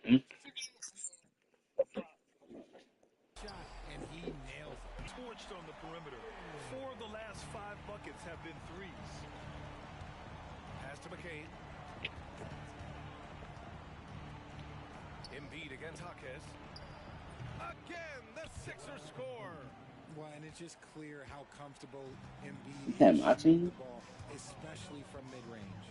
Mm. Shot, and he nails it. Torched on the perimeter. 4 of the last 5 buckets have been threes. Pass to McCain. Embiid against Jaquez. Again, the Sixers score. Well, and it's just clear how comfortable Embiid Damn, is my shooting team. the ball, especially from mid-range.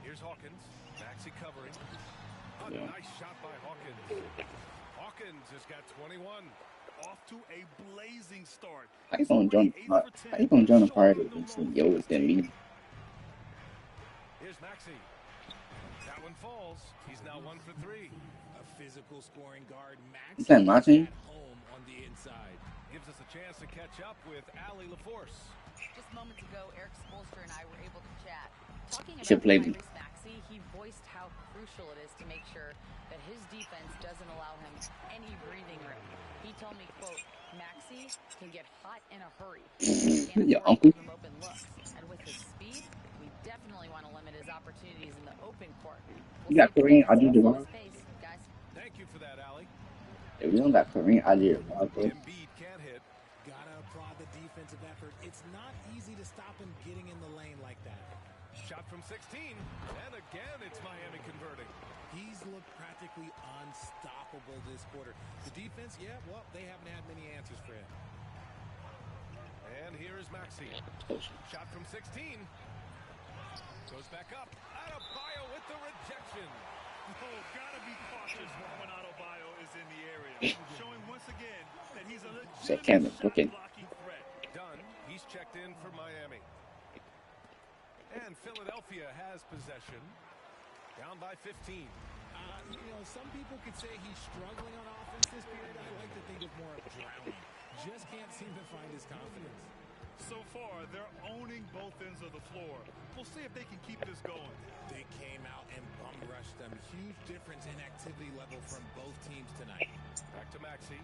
Here's Hawkins. Maxey covering. A Yeah. nice shot by Hawkins. Hawkins has got 21. Off to a blazing start. How you He's gonna already join? 8 for How you 10, gonna join a party showing the and say ropes yo with it's his that team. me? Here's Maxey. That one falls. He's now 1 for 3. A physical scoring guard. You Maxey playing my is team? at home on the inside. Gives us a chance to catch up with Allie LaForce. Just moments ago, Eric Spoelstra and I were able to chat. Talking You should about play me. Tyrese Maxey, he voiced how crucial it is to make sure that his defense doesn't allow him any breathing room. He told me, quote, Maxey can get hot in a hurry. We can't Your afford to uncle. give him open looks. And with his speed, we definitely want to limit his opportunities in the open court. You We'll see got if the Kareem defense moves at Abdul-Jabbar. his pace, guys. Thank you for that, Allie. If we don't got Kareem Abdul-Jabbar, bro. Embiid can't hit. Gotta applaud the defensive effort. It's not easy to stop him getting in the lane like that. Shot from 16. And again, it's Miami converting. He's looked practically unstoppable this quarter. The defense, yeah, well, they haven't had many answers for him. And here is Maxey. Shot from 16. Goes back up. Adebayo with the rejection. Oh, gotta be cautious when Adebayo is in the area. Showing once again that he's a Say legitimate Canada, shot okay. blocking threat. Dunn, he's checked in for Miami. And Philadelphia has possession. Down by 15. Some people could say he's struggling on offense this period. I like to think of more of drowning. Just can't seem to find his confidence. So far, they're owning both ends of the floor. We'll see if they can keep this going. They came out and bum rushed them. Huge difference in activity level from both teams tonight. Back to Maxey.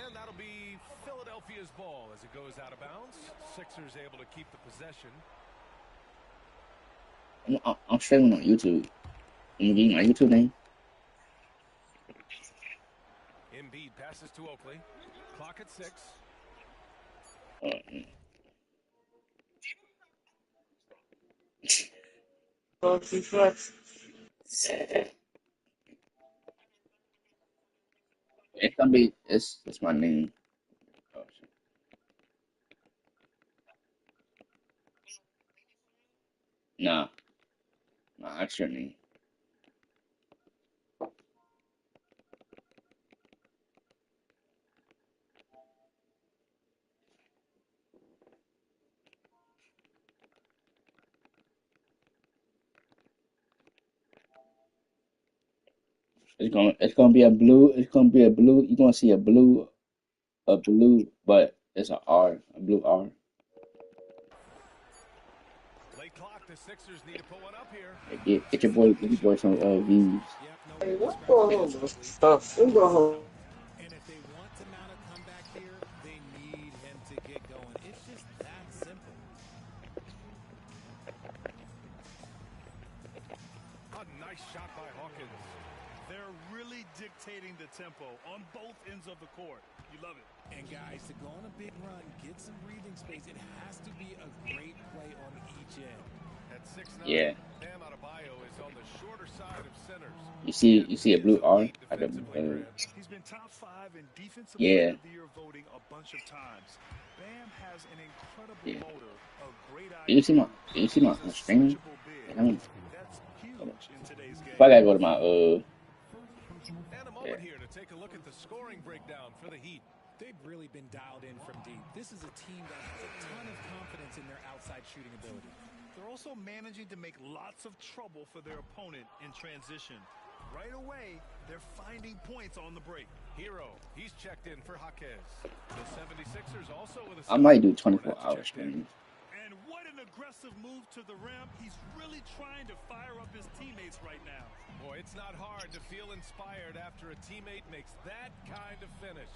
And that'll be Philadelphia's ball as it goes out of bounds. Sixers able to keep the possession. I'm streaming on YouTube. I'm giving my YouTube name. Embiid passes to Oakley. Clock at 6. It's gonna be it's my name. Oh, shit. Nah, nah, that's your name. It's gonna be a blue. It's gonna be a blue. You're gonna see a blue, but it's a R, a blue R. Late clock. The Sixers need to put one up here. Hey, get your boy some views. Yep, no Hey, real what's scrappy going on, bro? defensively. What's Very going on? solid. And if they want to mount a comeback here, they need him to get going. It's just that simple. A nice shot by Hawkins. They're really dictating the tempo on both ends of the court. You love it. And guys, to go on a big run, get some breathing space, it has to be a great play on each end. At 6'9", Yeah, Bam Adebayo is on the shorter side of centers. you And see he a is blue R elite at the defensively, Grant. He's been top 5 in Defensive yeah, Player of the Year voting a bunch of times. Bam has an incredible yeah. motor, a great You see IQ, you see and he's a my streaming? switchable big. I mean, That's hold on. huge in today's If I game. gotta go to my And a yeah. moment here to take a look at the scoring breakdown for the Heat. They've really been dialed in from deep. This is a team that has a ton of confidence in their outside shooting ability. They're also managing to make lots of trouble for their opponent in transition. Right away, they're finding points on the break. Hero, he's checked in for Jaquez. The 76ers also with a I might do center. 24-hour Hornets checked in. streams. And what an aggressive move to the rim. He's really trying to fire up his teammates right now. Boy, it's not hard to feel inspired after a teammate makes that kind of finish.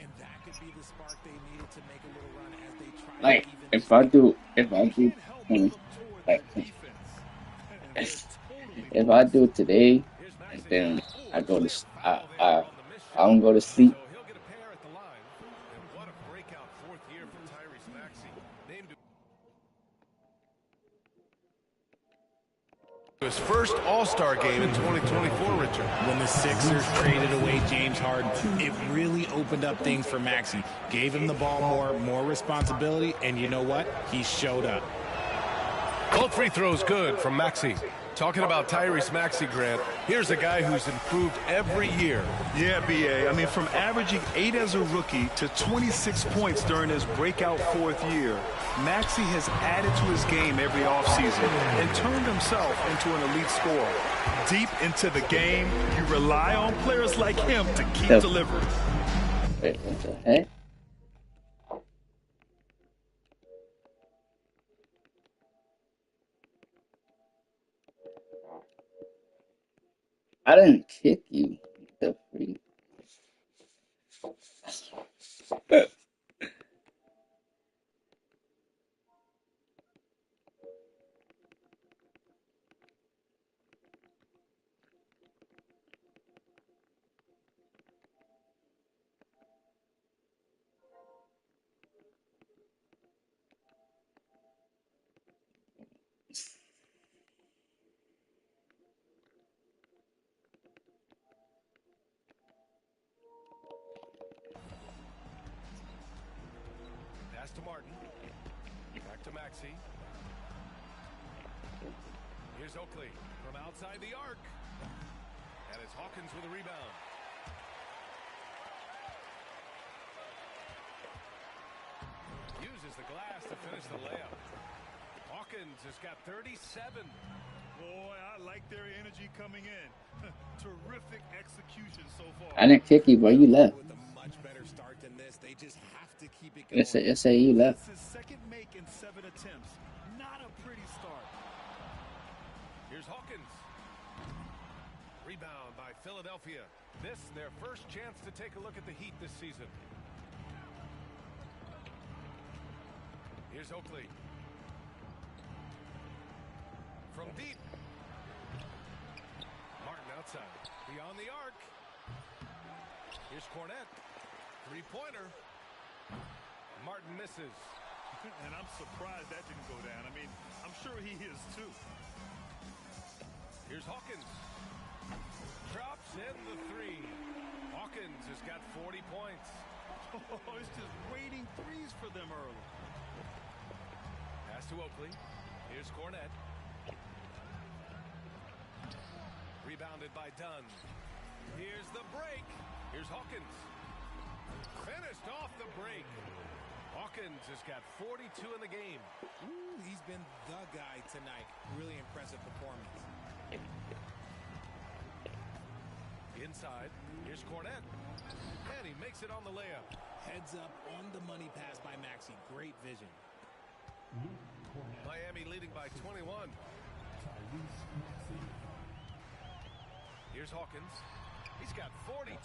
And that could be the spark they needed to make a little run as they try to Like even this if I thing up. do, if I You do, can't help but um, look toward their like defense. And they're totally if I focused. do today, Here's and Maxey. then Ooh, I a go to, clear foul there I on the missed I shot. don't go to sleep. So he'll get a pair at the line. And what a breakout fourth year for Tyrese Maxey. Named his first All-Star game in 2024, Richard. When the Sixers traded away James Harden, it really opened up things for Maxey. Gave him the ball more responsibility, and you know what? He showed up. Both free throws good from Maxey. Talking about Tyrese Maxey, Grant, here's a guy who's improved every year. Yeah, B.A. I mean, from averaging 8 as a rookie to 26 points during his breakout fourth year, Maxey has added to his game every offseason and turned himself into an elite scorer. Deep into the game, you rely on players like him to keep Yep. delivering. Wait, what the heck? I didn't kick you. The freak. Pass to Martin. Back to Maxey. Here's Oakley from outside the arc. And it's Hawkins with a rebound. Uses the glass to finish the layup. Hawkins has got 37. Boy, I like their energy coming in. Terrific execution so far. I didn't kick you, bro. You left. With a much better start than this, they just have to keep it It going. say you left. That's his second make in 7 attempts. Not a pretty start. Here's Hawkins. Rebound by Philadelphia. This, their first chance to take a look at the Heat this season. Here's Oakley. From deep. Martin outside. Beyond the arc. Here's Cornette. Three-pointer. Martin misses. And I'm surprised that didn't go down. I mean, I'm sure he is too. Here's Hawkins. Drops in the three. Hawkins has got 40 points. Oh, it's just waiting threes for them early. Pass to Oakley. Here's Cornette. Rebounded by Dunn. Here's the break. Here's Hawkins. Finished off the break. Hawkins has got 42 in the game. Ooh, he's been the guy tonight. Really impressive performance. Inside. Here's Cornette. And he makes it on the layup. Heads up on the money pass by Maxey. Great vision. Miami leading by 21. Here's Hawkins. He's got 42.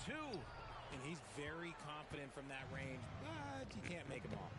And he's very confident from that range, but you can't make him all.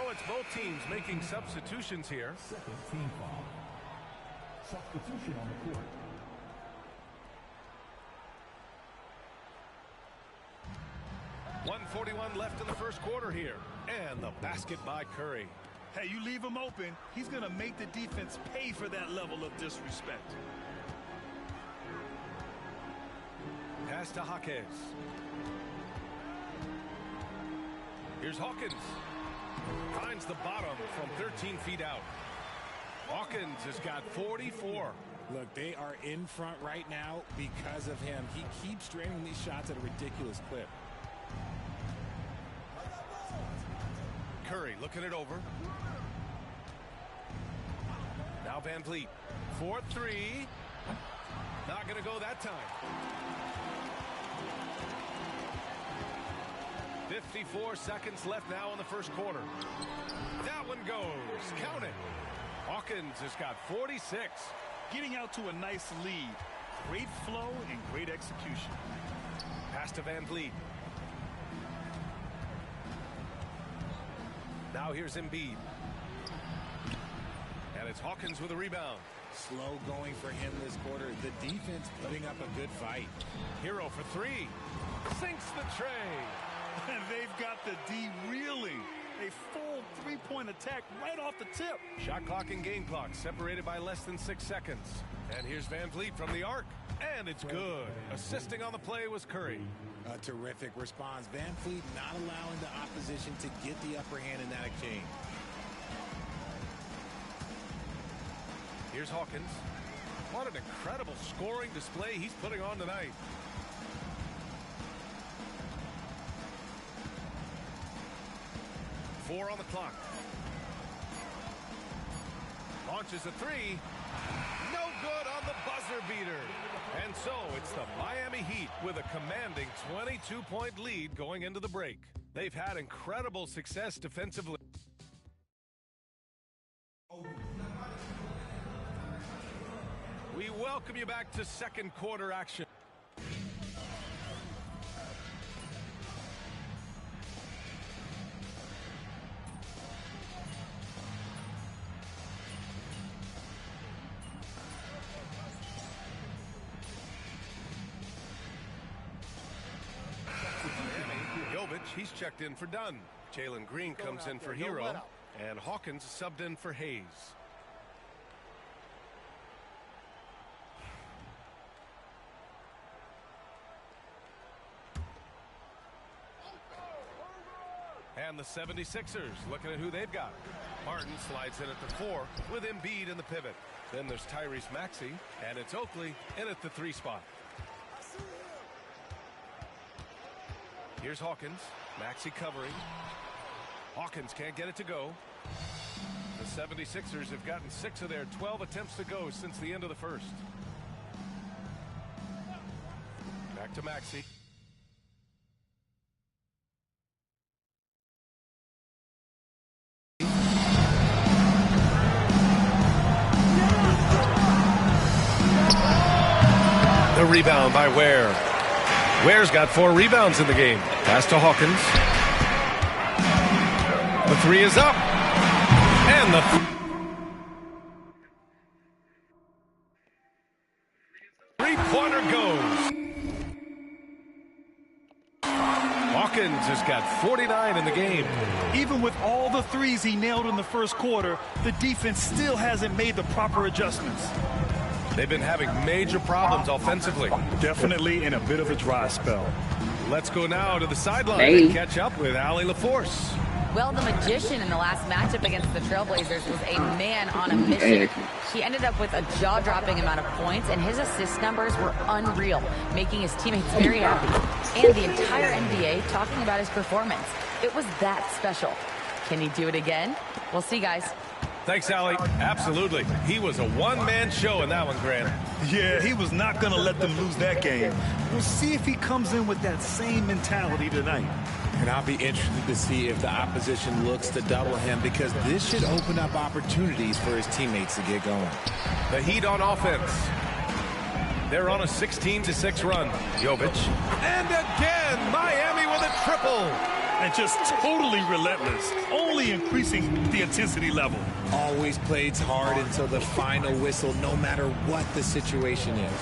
So it's both teams making substitutions here. Second team foul. Substitution on the court. .141 left in the first quarter here. And the basket by Curry. Hey, you leave him open, he's going to make the defense pay for that level of disrespect. Pass to Jaquez. Here's Hawkins. Finds the bottom from 13 feet out. Hawkins has got 44. Look, they are in front right now because of him. He keeps draining these shots at a ridiculous clip. Curry looking it over. Now Van Vliet. 4-3. Not going to go that time. 54 seconds left now in the first quarter. That one goes. Count it. Hawkins has got 46. Getting out to a nice lead. Great flow and great execution. Pass to Van Vliet. Now here's Embiid. And it's Hawkins with a rebound. Slow going for him this quarter. The defense putting up a good fight. Hero for three. Sinks the tray. And they've got the D reeling. A full three-point attack right off the tip. Shot clock and game clock separated by less than 6 seconds. And here's Van Vliet from the arc. And it's good. Assisting on the play was Curry. A terrific response. Van Vliet not allowing the opposition to get the upper hand in that exchange. Here's Hawkins. What an incredible scoring display he's putting on tonight. Four on the clock. Launches a three. No good on the buzzer beater. And so it's the Miami Heat with a commanding 22-point lead going into the break. They've had incredible success defensively. We welcome you back to second quarter action. He's checked in for Dunn. Jalen Green comes in for Hero. And Hawkins subbed in for Hayes. And the 76ers looking at who they've got. Martin slides in at the 4 with Embiid in the pivot. Then there's Tyrese Maxey. And it's Oakley in at the 3 spot. Here's Hawkins. Maxey covering. Hawkins can't get it to go. The 76ers have gotten 6 of their 12 attempts to go since the end of the first. Back to Maxey. The rebound by Ware. Ware's got 4 rebounds in the game. Pass to Hawkins. The 3 is up. And the three-pointer goes. Hawkins has got 49 in the game. Even with all the threes he nailed in the first quarter, the defense still hasn't made the proper adjustments. They've been having major problems offensively. Definitely in a bit of a dry spell. Let's go now to the sideline and catch up with Allie LaForce. Well, the magician in the last matchup against the Trailblazers was a man on a mission. He ended up with a jaw-dropping amount of points, and his assist numbers were unreal, making his teammates very happy. And the entire NBA talking about his performance. It was that special. Can he do it again? We'll see, guys. Thanks, Allie. Absolutely. He was a one-man show in that one, Grant. Yeah, he was not going to let them lose that game. We'll see if he comes in with that same mentality tonight. And I'll be interested to see if the opposition looks to double him, because this should open up opportunities for his teammates to get going. The Heat on offense. They're on a 16-6 run. Jovic. And again, Miami with a triple. And just totally relentless, only increasing the intensity level. Always plays hard until the final whistle, no matter what the situation is.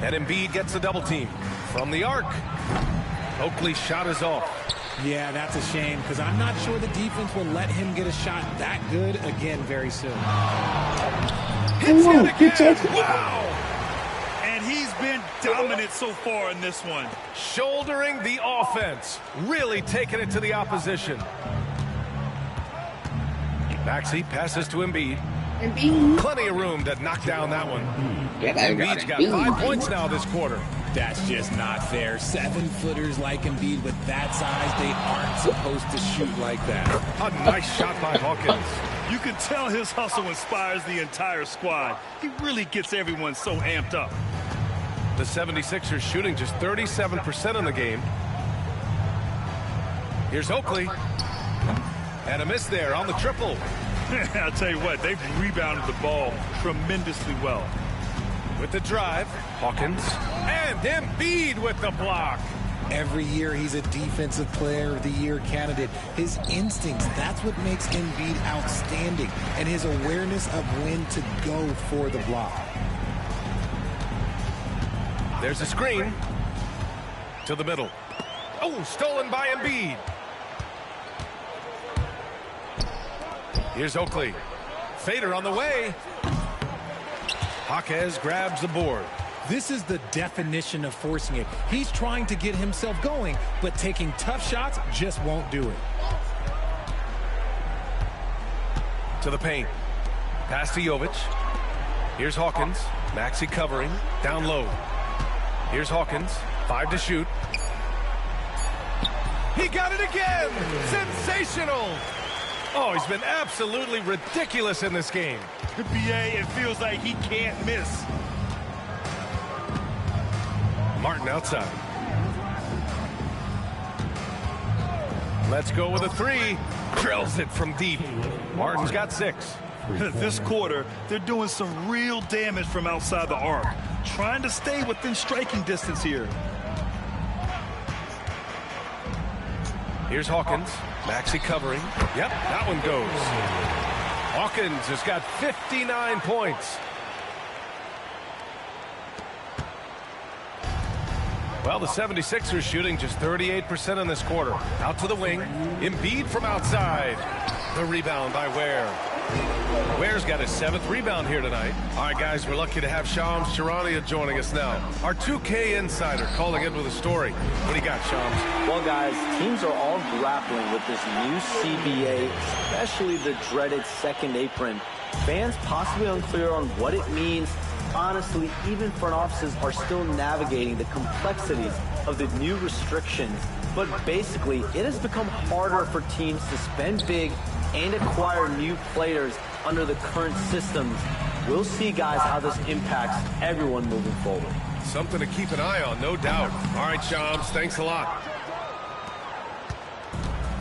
And Embiid gets the double team from the arc. Oakley's shot is off. Yeah, that's a shame because I'm not sure the defense will let him get a shot that good again very soon. Hits it again. Wow. And he's been dominant so far in this one. Shouldering the offense. Really taking it to the opposition. Maxey passes to Embiid. Plenty of room to knock down that one. Embiid's got 5 points now this quarter. That's just not fair. 7-footers like Embiid with that size, they aren't supposed to shoot like that. A nice shot by Hawkins. You can tell his hustle inspires the entire squad. He really gets everyone so amped up. The 76ers shooting just 37% in the game. Here's Oakley. And a miss there on the triple. I'll tell you what, they've rebounded the ball tremendously well. With the drive, Hawkins. And Embiid with the block. Every year he's a Defensive Player of the Year candidate. His instincts, that's what makes Embiid outstanding. And his awareness of when to go for the block. There's a screen. To the middle. Oh, stolen by Embiid. Here's Oakley. Fader on the way. Jaquez grabs the board. This is the definition of forcing it. He's trying to get himself going, but taking tough shots just won't do it. To the paint. Pass to Jovic. Here's Hawkins. Maxey covering. Down low. Here's Hawkins. 5 to shoot. He got it again! Sensational! Oh, he's been absolutely ridiculous in this game. The BA, it feels like he can't miss. Martin outside. Let's go with a 3. Drills it from deep. Martin's got 6. This quarter, they're doing some real damage from outside the arc. Trying to stay within striking distance here. Here's Hawkins. Maxey covering. Yep, that one goes. Hawkins has got 59 points. Well, the 76ers shooting just 38% in this quarter. Out to the wing. Embiid from outside. The rebound by Ware. Ware's got his 7th rebound here tonight. All right, guys, we're lucky to have Shams Charania joining us now. Our 2K insider calling in with a story. What do you got, Shams? Well, guys, teams are all grappling with this new CBA, especially the dreaded second apron. Fans possibly unclear on what it means. Honestly, even front offices are still navigating the complexities of the new restrictions. But basically, it has become harder for teams to spend big and acquire new players under the current systems. We'll see, guys, how this impacts everyone moving forward. Something to keep an eye on, no doubt. All right, Shams, thanks a lot.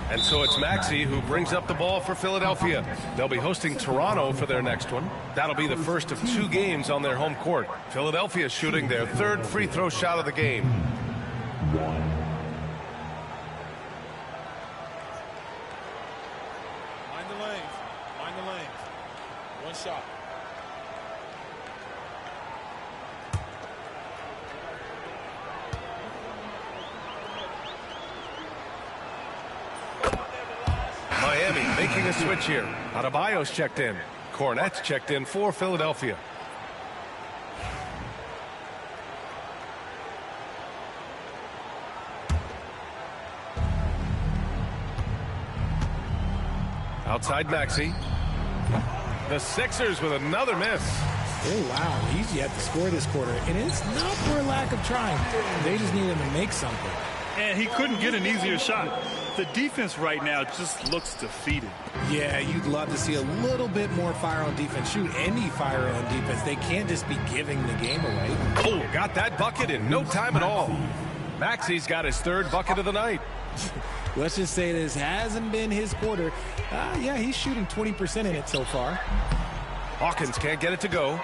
And so it's Maxey who brings up the ball for Philadelphia. They'll be hosting Toronto for their next one. That'll be the first of 2 games on their home court. Philadelphia shooting their 3rd free throw shot of the game. Mind the lanes. Mind the lanes. One shot. Miami making a switch here. Adebayo's checked in. Cornette's checked in for Philadelphia. Outside Maxey. The Sixers with another miss. Oh, wow. He's yet to score this quarter. And it's not for a lack of trying. They just need him to make something. And he couldn't get an easier shot. The defense right now just looks defeated. Yeah, you'd love to see a little bit more fire on defense. Shoot, any fire on defense. They can't just be giving the game away. Oh, got that bucket in no time at all. Maxey's got his 3rd bucket of the night. Let's just say this hasn't been his quarter. Yeah, he's shooting 20% in it so far. Hawkins can't get it to go.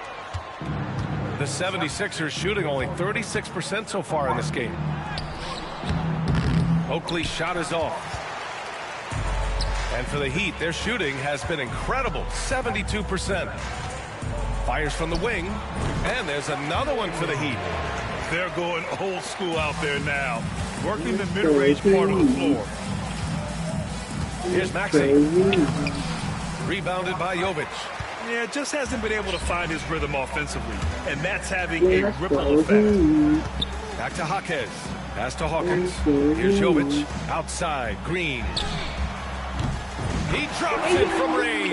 The 76ers shooting only 36% so far in this game. Oakley's shot is off. And for the Heat, their shooting has been incredible, 72%. Fires from the wing, and there's another one for the Heat. They're going old school out there now, working the mid-range part of the floor. Here's Maxey. Rebounded by Jovic. Yeah, just hasn't been able to find his rhythm offensively, and that's having a ripple effect. Back to Jaquez. Pass to Hawkins. Here's Jovic. Outside, Green. He drops it from range.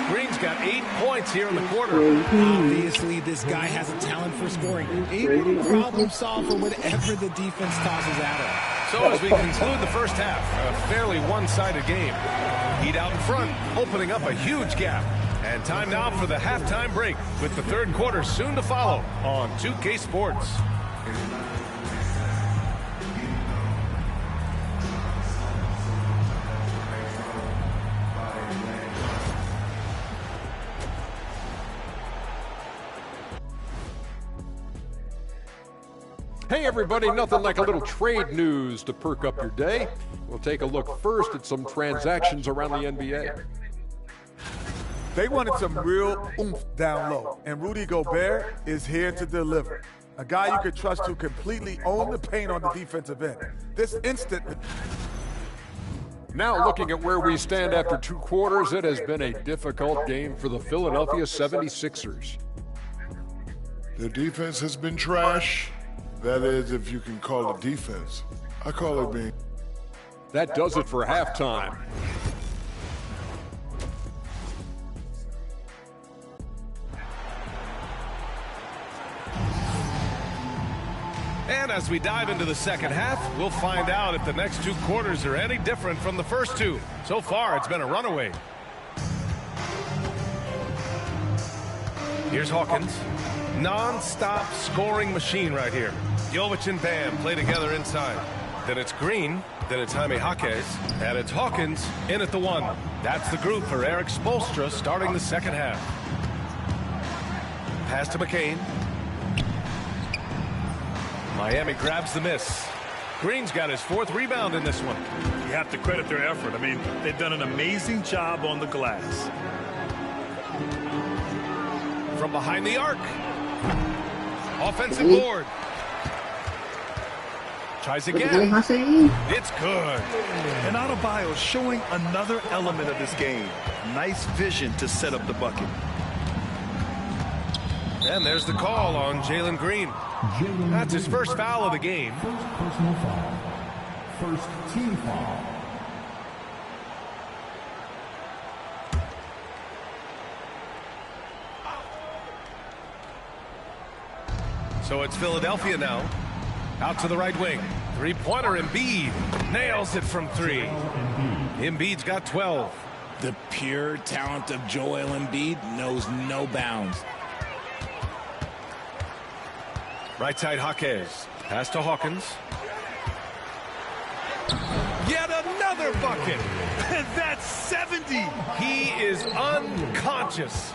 Green's got 8 points here in the quarter. Obviously, this guy has a talent for scoring. Able to problem solve for whatever the defense tosses at him. So as we conclude the first half, a fairly one-sided game. Heat out in front, opening up a huge gap. And time now for the halftime break, with the third quarter soon to follow on 2K Sports. Hey everybody, nothing like a little trade news to perk up your day. We'll take a look first at some transactions around the NBA. They wanted some real oomph down low, and Rudy Gobert is here to deliver. A guy you can trust to completely own the paint on the defensive end. This instant. Now looking at where we stand after 2 quarters, it has been a difficult game for the Philadelphia 76ers. Their defense has been trash. That is, if you can call it defense. I call it being. That does it for halftime. And as we dive into the second half, we'll find out if the next 2 quarters are any different from the first 2. So far, it's been a runaway. Here's Hawkins. Non-stop scoring machine right here. Jovic and Bam play together inside. Then it's Green. Then it's Jaime Jaquez. And it's Hawkins in at the 1. That's the group for Eric Spoelstra starting the second half. Pass to McCain. Miami grabs the miss. Green's got his 4th rebound in this one. You have to credit their effort. I mean, they've done an amazing job on the glass. From behind the arc. Offensive board. Tries again. It's good. And Adebayo showing another element of this game. Nice vision to set up the bucket. And there's the call on Jalen Green. That's his first foul of the game. First personal foul. First team foul. So it's Philadelphia now. Out to the right wing. 3-pointer Embiid. Nails it from 3. Embiid's got 12. The pure talent of Joel Embiid knows no bounds. Right side Jaquez. Pass to Hawkins. Yet another bucket. That's 70. He is unconscious.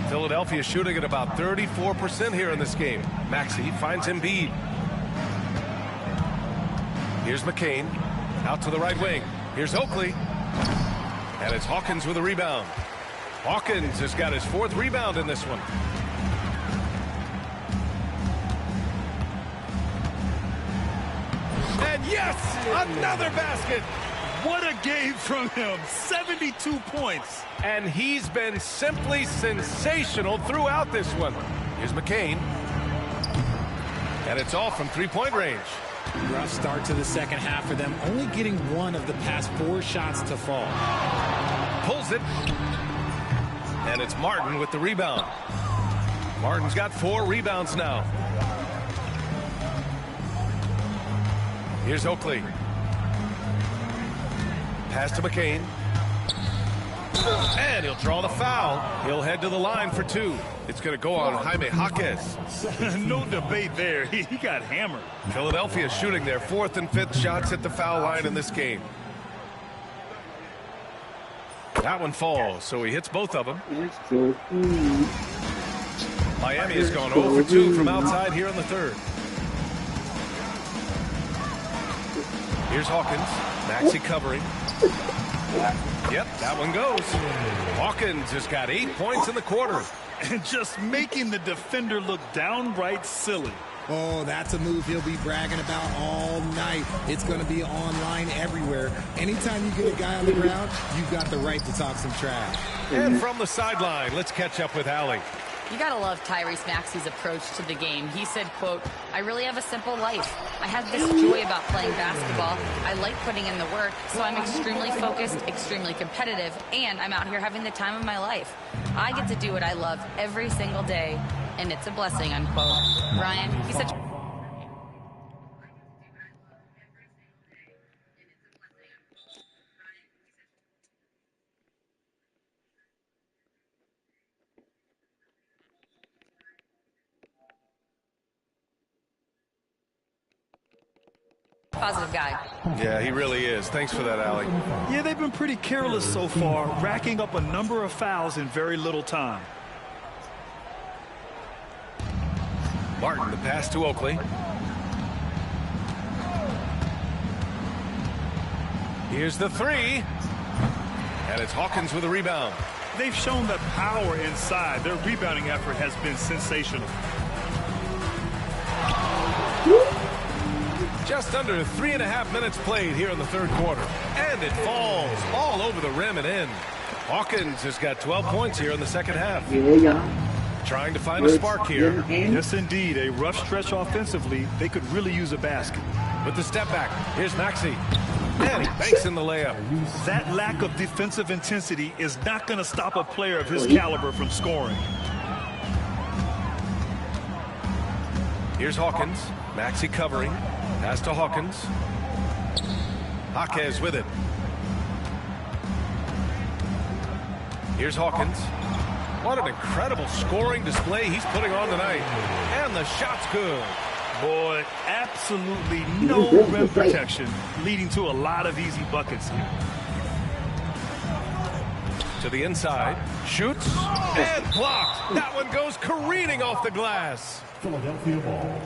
Philadelphia shooting at about 34% here in this game. Maxey finds Embiid. Here's McCain. Out to the right wing. Here's Oakley. And it's Hawkins with a rebound. Hawkins has got his 4th rebound in this one. And yes, another basket. What a game from him. 72 points. And he's been simply sensational throughout this one. Here's McCain. And it's all from 3-point range. Rough start to the second half for them, only getting 1 of the past 4 shots to fall. Pulls it. And it's Martin with the rebound. Martin's got 4 rebounds now. Here's Oakley. Pass to McCain. And he'll draw the foul. He'll head to the line for 2. It's going to go on Jaime Jaquez. No debate there. He got hammered. Philadelphia shooting their 4th and 5th shots at the foul line in this game. That one falls, so he hits both of them. Miami has gone 0 for 2 from outside here in the third. Here's Hawkins. Maxey covering. Yep, that one goes. Hawkins has got 8 points in the quarter. And just making the defender look downright silly. Oh, that's a move he'll be bragging about all night. It's going to be online everywhere. Anytime you get a guy on the ground, you've got the right to talk some trash. And from the sideline, let's catch up with Allie. You gotta love Tyrese Maxey's approach to the game. He said, quote, "I really have a simple life. I have this joy about playing basketball. I like putting in the work, so I'm extremely focused, extremely competitive, and I'm out here having the time of my life. I get to do what I love every single day, and it's a blessing," unquote. Ryan, he's such positive guy. Yeah, he really is. Thanks for that, Allie. Yeah, they've been pretty careless so far, racking up a number of fouls in very little time. Martin, the pass to Oakley. Here's the three. And it's Hawkins with a rebound. They've shown that power inside. Their rebounding effort has been sensational. Just under 3.5 minutes played here in the third quarter. And it falls all over the rim and in. Hawkins has got 12 points here in the second half. Trying to find a spark here. Yes, indeed. A rough stretch offensively. They could really use a basket. With the step back, here's Maxey. And he banks in the layup. That lack of defensive intensity is not going to stop a player of his caliber from scoring. Here's Hawkins. Maxey covering. Pass to Hawkins. Jaquez with it. Here's Hawkins. What an incredible scoring display he's putting on tonight. And the shot's good. Boy, absolutely no rim protection, leading to a lot of easy buckets here. To the inside. Shoots. And blocked. That one goes careening off the glass. Philadelphia ball.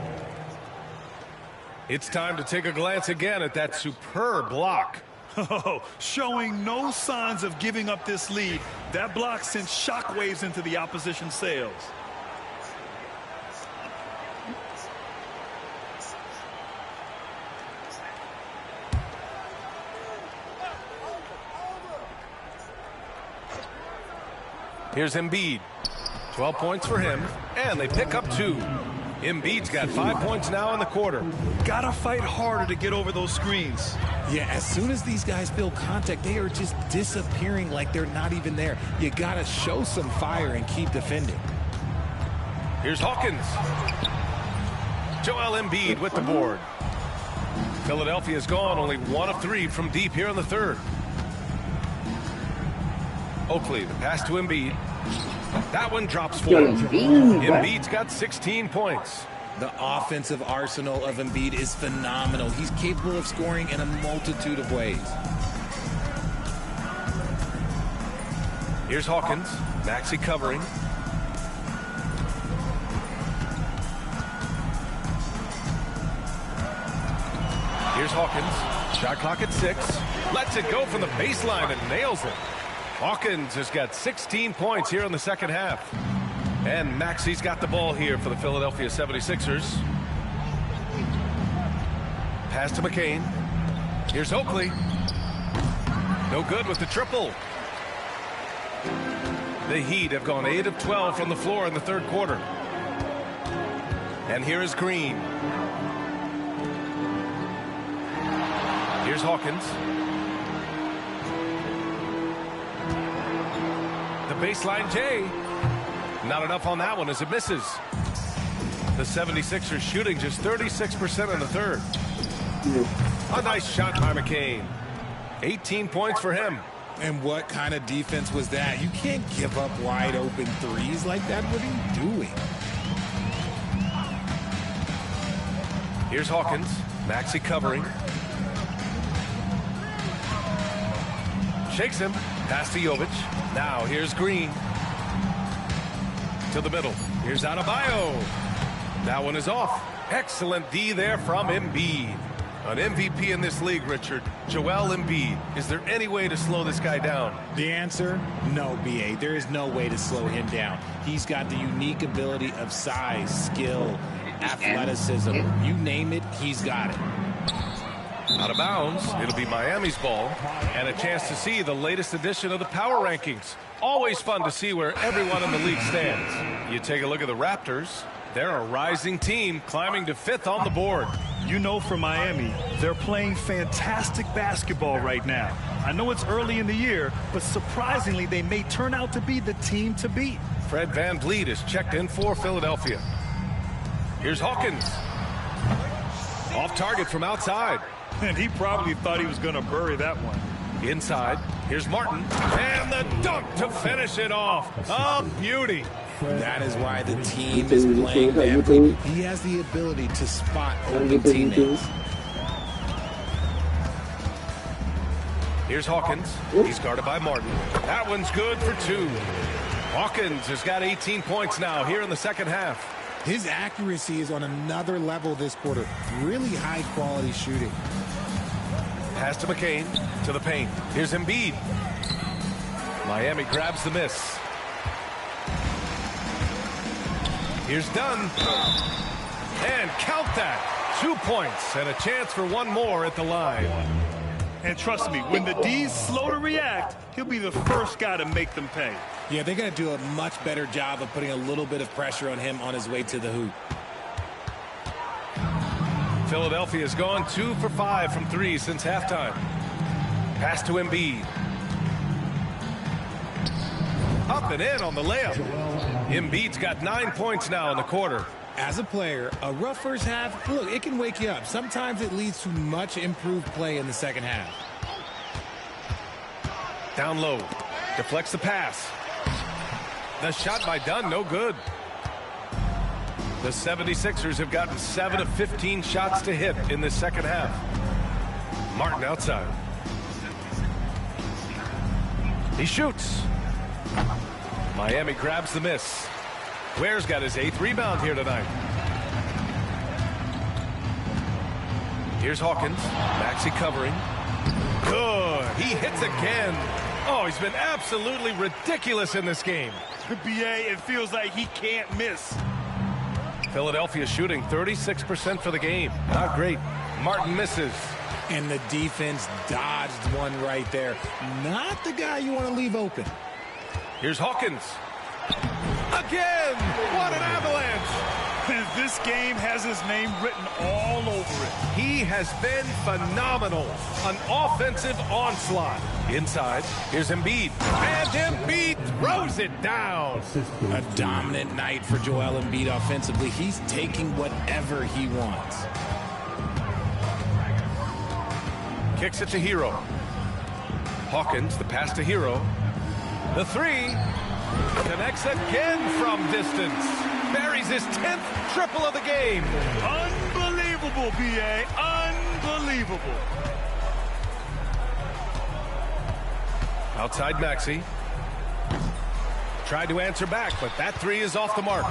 It's time to take a glance again at that superb block. Oh, showing no signs of giving up this lead. That block sent shockwaves into the opposition sails. Here's Embiid. 12 points for him, and they pick up 2. Embiid's got 5 points now in the quarter. Gotta fight harder to get over those screens. Yeah, as soon as these guys feel contact, they are just disappearing like they're not even there. You gotta show some fire and keep defending. Here's Hawkins. Joel Embiid with the board. Philadelphia's gone only 1 of 3 from deep here in the third. Oakley, the pass to Embiid. That one drops for him. Embiid's got 16 points. The offensive arsenal of Embiid is phenomenal. He's capable of scoring in a multitude of ways. Here's Hawkins. Maxey covering. Here's Hawkins. Shot clock at 6. Lets it go from the baseline and nails it. Hawkins has got 16 points here in the second half. And Maxey's got the ball here for the Philadelphia 76ers. Pass to McCain. Here's Oakley. No good with the triple. The Heat have gone 8 of 12 from the floor in the third quarter. And here is Green. Here's Hawkins. The baseline J. Not enough on that one as it misses. The 76ers shooting just 36% in the third. A nice shot by McCain. 18 points for him. And what kind of defense was that? You can't give up wide open threes like that. What are you doing? Here's Hawkins. Maxey covering. Shakes him. Pass to Jovic. Now here's Green. To the middle. Here's Adebayo. That one is off. Excellent D there from Embiid. An MVP in this league, Richard. Joel Embiid. Is there any way to slow this guy down? The answer? No, B.A. There is no way to slow him down. He's got the unique ability of size, skill, athleticism. You name it, he's got it. Out of bounds. It'll be Miami's ball. And a chance to see the latest edition of the power rankings. Always fun to see where everyone in the league stands. You take a look at the Raptors. They're a rising team climbing to 5th on the board. You know, for Miami, they're playing fantastic basketball right now. I know it's early in the year, but surprisingly, they may turn out to be the team to beat. Fred VanVleet is checked in for Philadelphia. Here's Hawkins. Off target from outside. And he probably thought he was going to bury that one. Inside, here's Martin. And the dunk to finish it off. A beauty. That is why the team is playing VanVleet. He has the ability to spot open teammates. Here's Hawkins. He's guarded by Martin. That one's good for 2. Hawkins has got 18 points now here in the second half. His accuracy is on another level this quarter. Really high quality shooting. Pass to McCain, to the paint. Here's Embiid. Miami grabs the miss. Here's Dunn. And count that. 2 points and a chance for one more at the line. And trust me, when the D's slow to react, he'll be the first guy to make them pay. Yeah, they got to do a much better job of putting a little bit of pressure on him on his way to the hoop. Philadelphia's gone 2 for 5 from 3 since halftime. Pass to Embiid. Up and in on the layup. Embiid's got 9 points now in the quarter. As a player, a rough first half, look, it can wake you up. Sometimes it leads to much improved play in the second half. Down low. Deflects the pass. The shot by Dunn, no good. The 76ers have gotten 7 of 15 shots to hit in the second half. Martin outside. He shoots. Miami grabs the miss. Ware's got his 8th rebound here tonight. Here's Hawkins. Maxey covering. Good. He hits again. Oh, he's been absolutely ridiculous in this game. BA, it feels like he can't miss. Philadelphia shooting 36% for the game. Not great. Martin misses. And the defense dodged one right there. Not the guy you want to leave open. Here's Hawkins. Again! What an avalanche! This game has his name written all over it. He has been phenomenal. An offensive onslaught. Inside, here's Embiid. And Embiid throws it down. A dominant night for Joel Embiid offensively. He's taking whatever he wants. Kicks it to Hero. Hawkins, the pass to Hero. The 3. Connects again from distance. Buries his 10th triple of the game. Unbelievable, B.A. Unbelievable. Outside Maxey. Tried to answer back, but that 3 is off the mark.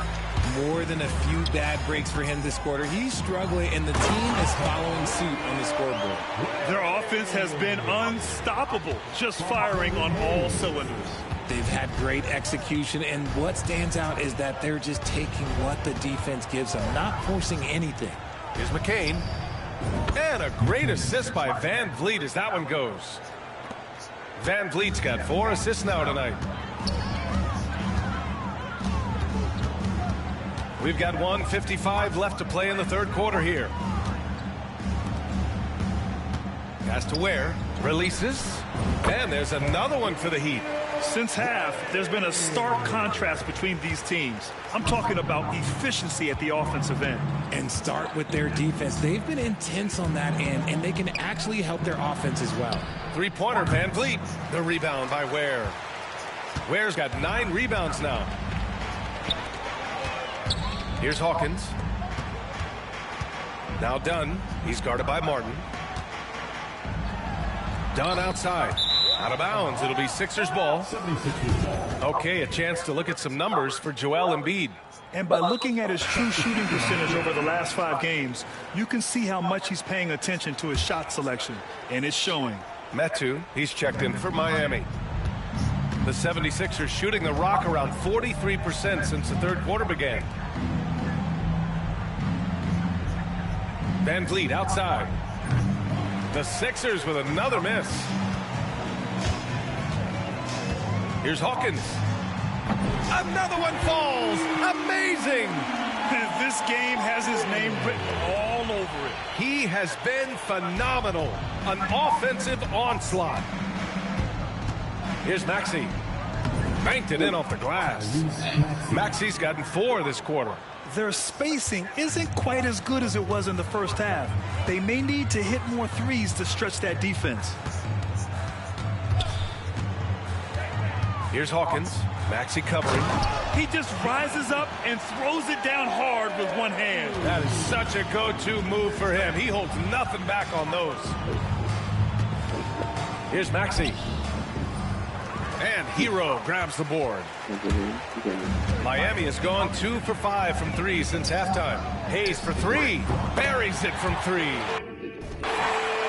More than a few bad breaks for him this quarter. He's struggling, and the team is following suit on the scoreboard. Their offense has been unstoppable, just firing on all cylinders. They've had great execution, and what stands out is that they're just taking what the defense gives them, not forcing anything. Here's McCain. And a great assist by VanVleet as that one goes. VanVleet's got 4 assists now tonight. We've got 1:55 left to play in the third quarter here. Pass to Ware. Releases. And there's another one for the Heat. Since half, there's been a stark contrast between these teams. I'm talking about efficiency at the offensive end. And start with their defense. They've been intense on that end, and they can actually help their offense as well. 3-pointer, VanVleet. The rebound by Ware. Ware's got 9 rebounds now. Here's Hawkins. Now Dunn. He's guarded by Martin. Dunn outside. Out of bounds. It'll be Sixers ball. Okay, a chance to look at some numbers for Joel Embiid. And by looking at his true shooting percentage over the last 5 games, you can see how much he's paying attention to his shot selection, and it's showing. Metu, he's checked in for Miami. The 76ers shooting the rock around 43% since the third quarter began. Van Vliet outside. The Sixers with another miss. Here's Hawkins. Another one falls. Amazing. This game has his name written all over it. He has been phenomenal. An offensive onslaught. Here's Maxey. Banked it in off the glass. Maxey's gotten 4 this quarter. Their spacing isn't quite as good as it was in the first half. They may need to hit more threes to stretch that defense. Here's Hawkins. Maxey covering. He just rises up and throws it down hard with one hand. That is such a go-to move for him. He holds nothing back on those. Here's Maxey. And Hero grabs the board. Miami has gone 2 for 5 from 3 since halftime. Hayes for 3. Buries it from 3.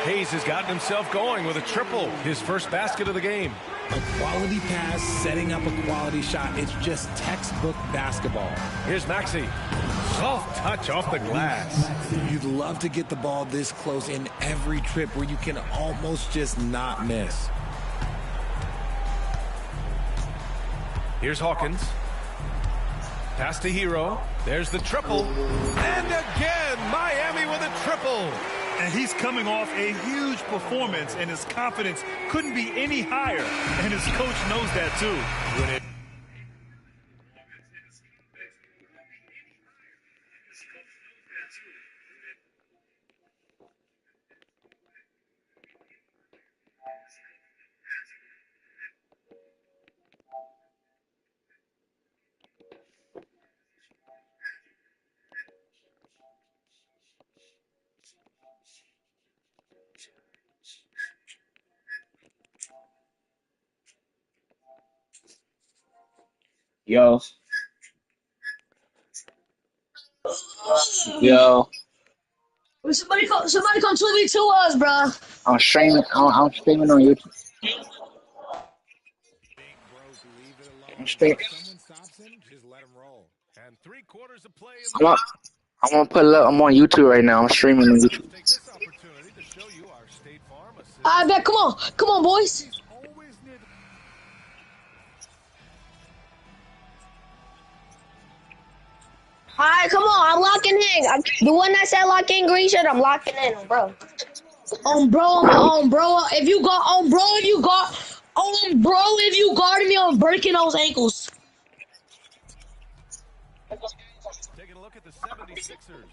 Hayes has gotten himself going with a triple. His first basket of the game. A quality pass, setting up a quality shot. It's just textbook basketball. Here's Maxey. Soft touch off the glass. You'd love to get the ball this close in every trip where you can almost just not miss. Here's Hawkins. Pass to Hero. There's the triple. And again, Miami with a triple. And he's coming off a huge performance, and his confidence couldn't be any higher. And his coach knows that, too. Yo. Yo. Somebody come 2v2 us, bro. I'm streaming on YouTube. I'm streaming. I'm gonna put it up. I'm on YouTube right now. I'm streaming on YouTube. I bet. Come on, boys. Alright, come on, I'm locking in. The one that said lock in green shirt, I'm locking in, bro. Bro. If you guard me, I'm breaking those ankles. Taking a look at the 76ers.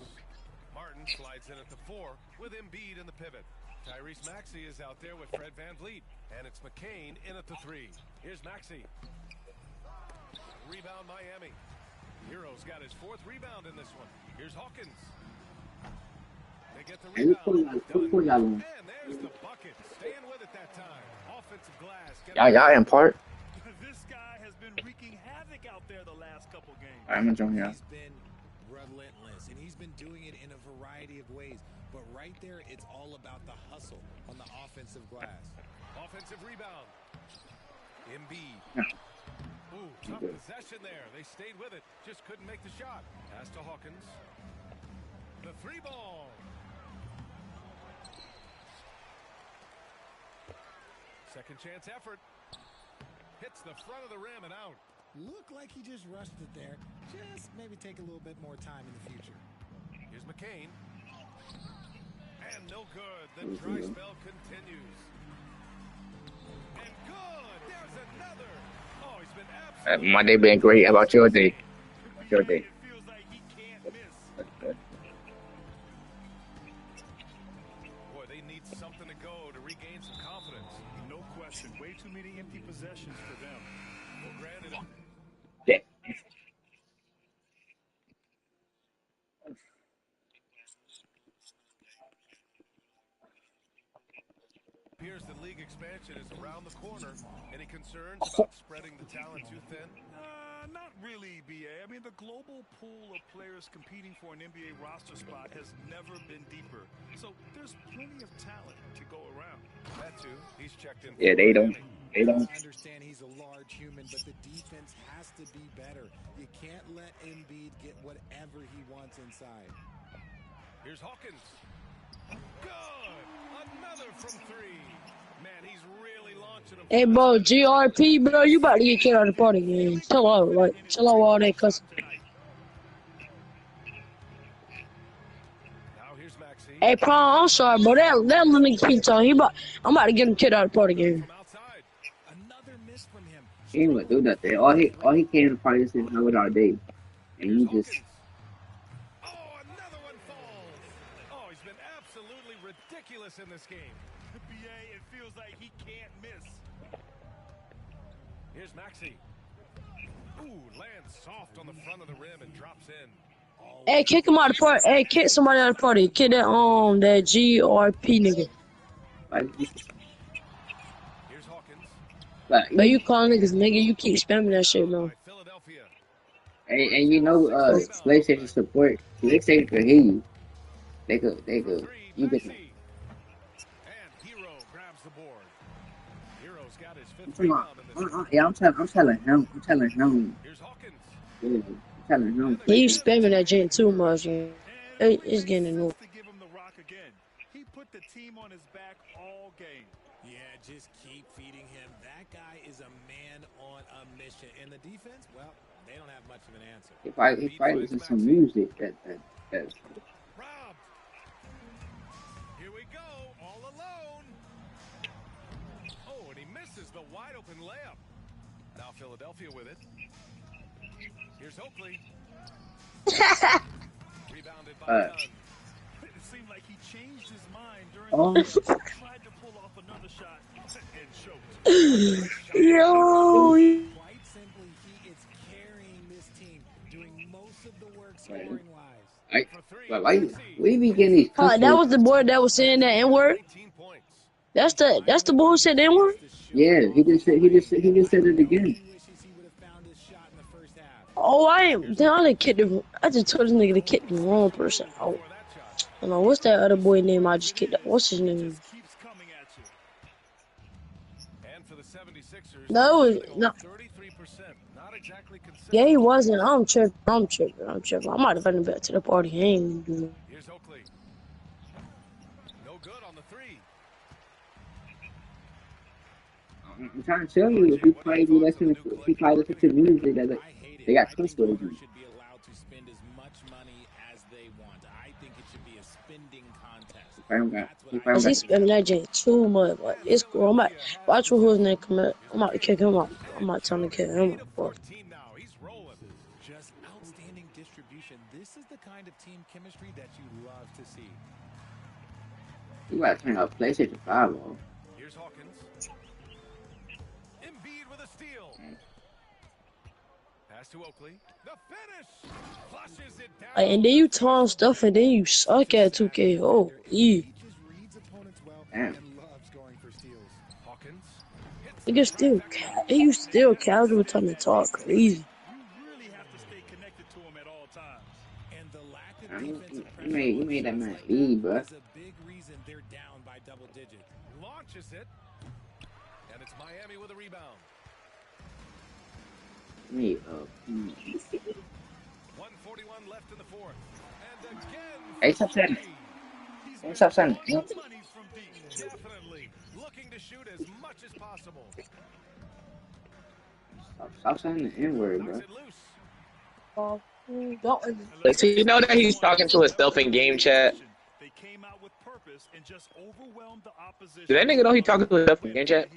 Martin slides in at the 4 with Embiid in the pivot. Tyrese Maxey is out there with Fred Van Vliet. And it's McCain in at the 3. Here's Maxey. Rebound Miami. Hero's got his 4th rebound in this one. Here's Hawkins. They get the rebound. And there's the bucket. Staying with it that time. Offensive glass. Y'all in part. This guy has been wreaking havoc out there the last couple games. I'm gonna join you. He's been relentless, and he's been doing it in a variety of ways. But right there, it's all about the hustle on the offensive glass. Offensive rebound. Embiid. Ooh, tough possession there. They stayed with it. Just couldn't make the shot. Pass to Hawkins. The 3 ball. Second chance effort. Hits the front of the rim and out. Looked like he just rushed it there. Just maybe take a little bit more time in the future. Here's McCain. And no good. The dry spell continues. And good. There's another. Oh, he's been absolutely. My day been great. How about your day? How's your day? Boy, they need something to go to regain some confidence. No question. Way too many empty possessions for them. Well, granted. Yeah. Appears the league expects expansion is around the corner. Any concerns about spreading the talent too thin? Not really, BA. I mean, the global pool of players competing for an NBA roster spot has never been deeper. So there's plenty of talent to go around. That too. He's checked in. Yeah, they don't. They don't. I understand he's a large human, but the defense has to be better. You can't let Embiid get whatever he wants inside. Here's Hawkins. Good. Another from three. Man, he's really launching him. Hey, bro, GRP, bro, you about to get kicked out of the party, man. Chill out, like, chill out all that cussing. Now here's Maxey. Hey, Paul, I'm sorry, bro. That little nigga keep talking. I'm about to get him kicked out of the party game. Another miss from him. He ain't gonna do nothing. All he came to party is hang with all day, and he just. Oh, another one falls. Oh, he's been absolutely ridiculous in this game. The BA, it feels like he can't miss. Here's Maxey. Ooh, lands soft on the front of the rim and drops in. Hey, kick him out of the party. Hey, kick somebody out of the party. Kick that GRP nigga. Here's Hawkins. But you call niggas nigga, you keep spamming that shit, bro. And you know, PlayStation support. PlayStation can hear you. They could. You could. Yeah, I'm telling him. Yeah, I'm telling him. Yeah, you spamming that shit too much, man. It's getting annoying. He put the team on his back all game. Yeah, just keep feeding him. That guy is a man on a mission. And the defense, well, they don't have much of an answer. If I listen to some music, that's. Robbed. Here we go, all alone. Oh, and he misses the wide open layup. Now Philadelphia with it. Here's Oakley. Rebounded by Dunn. It seemed like he changed his mind during the tried to pull off another shot and choked. Yo. Quite simply, he is carrying this team, doing most of the work scoring-wise. Why you be getting these? That was the boy that was saying that N-word. That's the boy who said the N-word. Yeah, he just said it again. Oh, I didn't kick him. I just told this nigga to kick the wrong person out. I don't know, what's that other boy name I just kicked out? What's his name? No. Yeah, he wasn't. I'm tripping. I might have run back to the party. He ain't doing it. Here's Oakley. No good on the three. I'm trying to tell you, if he probably listen to music that they got trustworthy. Should be allowed to spend as much money as they want. I think it should be a spending contest. He's spending that junk too much. Like, it's cool. I'm about watch who's name come out. I'm about to kick him out. I'm not trying to kick him out. Just outstanding distribution. This is the kind of team chemistry that you love to see. You gotta turn up PlayStation 5 off. Here's Hawkins. Embiid with a steal. Pass to Oakley. The finish. Flushes it down. Like, and then you taunt stuff and then you suck at 2K. Oh, yeah. Damn. You still casual time to talk crazy. You made that man leave, bro. Launches it. And it's Miami with a rebound. 1:41 left in the fourth. And again. Hey, stop saying it. Stop saying it. Definitely looking to shoot as much as possible. Stop saying the N-word, bro. Like, so you know that he's talking to himself in game chat? They came out with purpose and just overwhelmed the opposition. Do that nigga know he's talking to himself in game chat?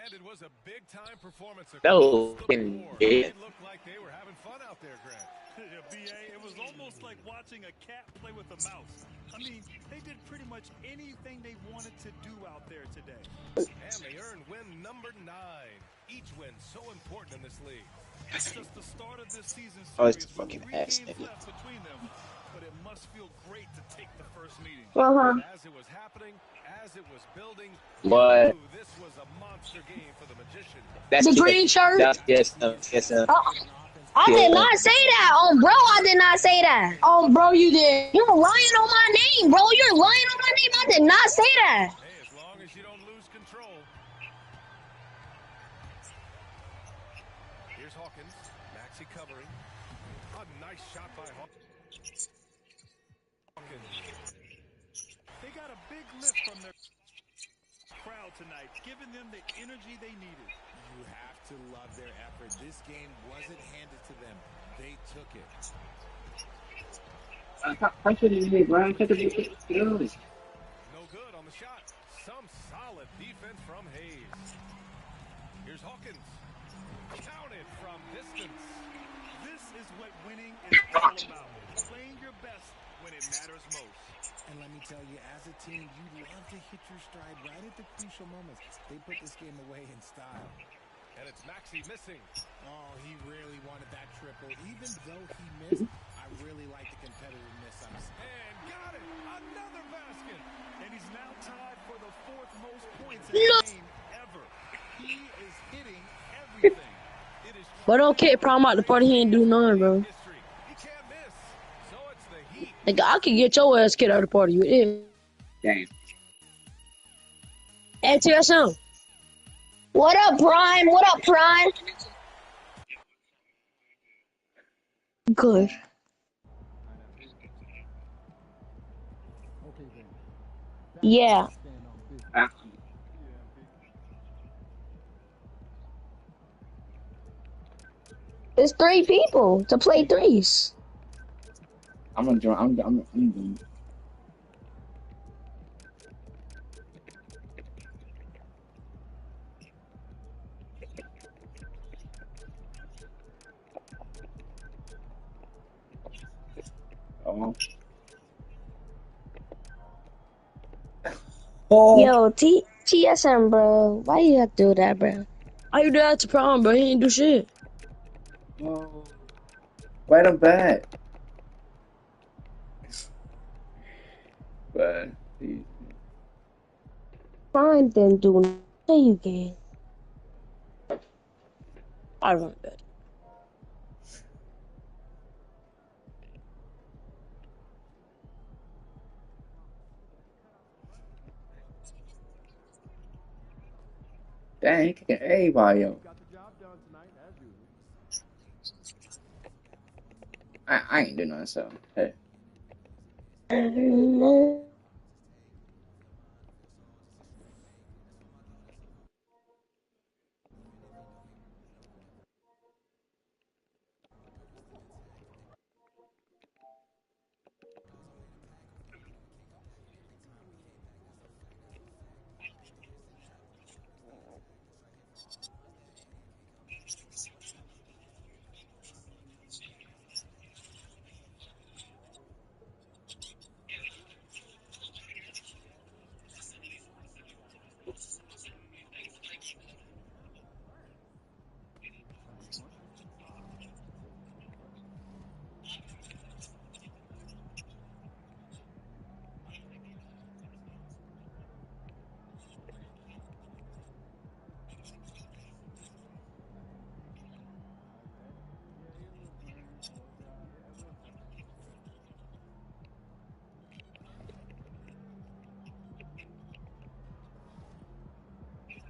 And it was a big time performance. No, it looked like they were having fun out there, Grant. B.A., it was almost like watching a cat play with a mouse. I mean, they did pretty much anything they wanted to do out there today. And they earned win number 9. Each win so important in this league. It's just the start of this season Oh, it's series the fucking with 3 ass games nigga. left between them. But it must feel great to take the first meeting. As it was happening, as it was building, What? this was a monster game for the magician. That's The green shirt? Yes. I did not say that. Bro, I did not say that. Bro, you did. You're lying on my name, bro. You're lying on my name. I did not say that. Hey, as long as you don't lose control. Here's Hawkins. Maxey covering. A nice shot by Hawkins. They got a big lift from their crowd tonight, giving them the energy they needed. You have to love their effort. This game wasn't handed to them. They took it. I shouldn't be Brian. Take a big No good on the shot. Some solid defense from Hayes. Here's Hawkins. Counted from distance. This is what winning is all about. Playing your best when it matters most. And let me tell you, as a team, you love to hit your stride right at the crucial moments. They put this game away in style. And it's Maxey missing. Oh, he really wanted that triple. Even though he missed, I really like the competitiveness. And got it! Another basket! And he's now tied for the 4th most points in the game ever. He is hitting everything. It is But don't kid problem out the party. He ain't do nothing, bro. He can't miss. So it's the Heat. Nigga, I could get your ass kid out of the party. You is. Damn. Hey, TSM. What up, Prime? What up, Prime? Good. Yeah. It's 3 people to play threes. I'm gonna join. I'm doing. Yo, TSM, bro. Why you have to do that, bro? Why you do that to Prom, bro? He ain't do shit. Oh, wait, I'm back. But Prime didn't do nothing. You can. I run bed. dang, he kicking everybody out. I ain't doing nothing, so hey.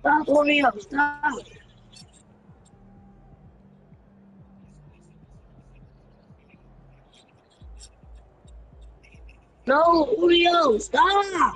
Stop, Oreo. Stop. No, Oreo. Stop.